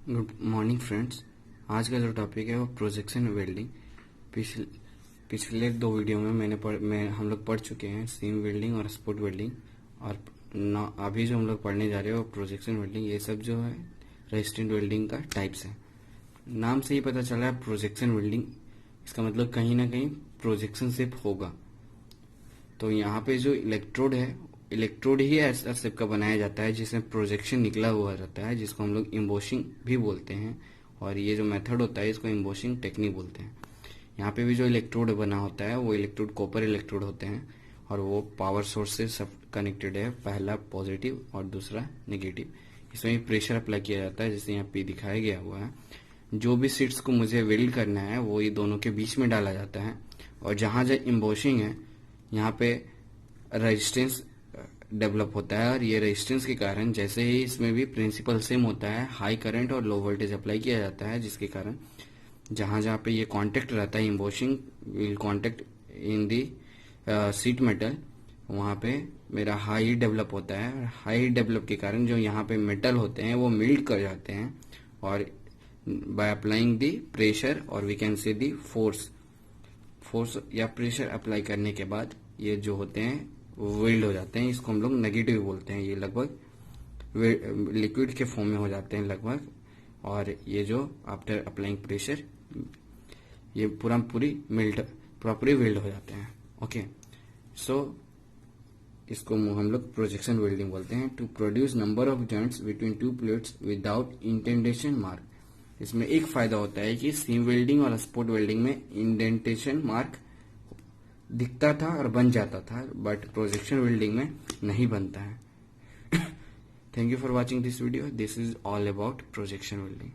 Good morning friends. आज का जो टॉपिक है वो प्रोजेक्शन वेल्डिंग। पिछले दो वीडियो में हम लोग पढ़ चुके हैं सीम वेल्डिंग और स्पॉट वेल्डिंग, और अभी जो हम लोग पढ़ने जा रहे हैं वो प्रोजेक्शन वेल्डिंग। ये सब जो है रेजिस्टेंट वेल्डिंग का टाइप्स है। नाम से ही पता चल रहा है प्रोजेक्शन वेल्डिंग, इसका मतलब कहीं ना कहीं प्रोजेक्शन शेप होगा। तो यहाँ पे जो इलेक्ट्रोड है, इलेक्ट्रोड ही ऐसा शेप का बनाया जाता है जिसमें प्रोजेक्शन निकला हुआ रहता है, जिसको हम लोग इम्बोसिंग भी बोलते हैं। और ये जो मेथड होता है इसको इम्बोसिंग टेक्निक बोलते हैं। यहाँ पे भी जो इलेक्ट्रोड बना होता है वो इलेक्ट्रोड कॉपर इलेक्ट्रोड होते हैं, और वो पावर सोर्स से सब कनेक्टेड है, पहला पॉजिटिव और दूसरा नेगेटिव। इसमें प्रेशर अप्लाई किया जाता है, जैसे यहाँ पे दिखाया गया हुआ है। जो भी सीट्स को मुझे वेल्ड करना है वो ये दोनों के बीच में डाला जाता है, और जहां जहां इम्बोसिंग है यहाँ पे रेजिस्टेंस डेवलप होता है। और ये रेजिस्टेंस के कारण, जैसे ही इसमें भी प्रिंसिपल सेम होता है, हाई करंट और लो वोल्टेज अप्लाई किया जाता है, जिसके कारण जहां जहां पे ये कांटेक्ट रहता है, embossing will contact in the sheet metal, वहां पे मेरा हाई डेवलप होता है। और हाई डेवलप के कारण जो यहाँ पे मेटल होते हैं वो मेल्ट कर जाते हैं, और बाय अप्लाइंग दी प्रेशर और we can say the force या प्रेशर अप्लाई करने के बाद ये जो होते हैं वेल्ड हो जाते हैं। इसको हम लोग नेगेटिव बोलते हैं। ये लगभग लिक्विड के फॉर्म में हो जाते हैं लगभग, और ये जो आफ्टर अप्लाइंग प्रेशर ये पूरी वेल्ड हो जाते हैं। ओके, सो इसको हम लोग प्रोजेक्शन वेल्डिंग बोलते हैं। To produce number of joints between two plates without indentation mark. इसमें एक फायदा होता है कि सीम वेल्डिंग और स्पॉट वेल्डिंग में इंडेंटेशन मार्क दिखता था और बन जाता था, बट प्रोजेक्शन वेल्डिंग में नहीं बनता है। Thank you for watching this video. This is all about projection welding.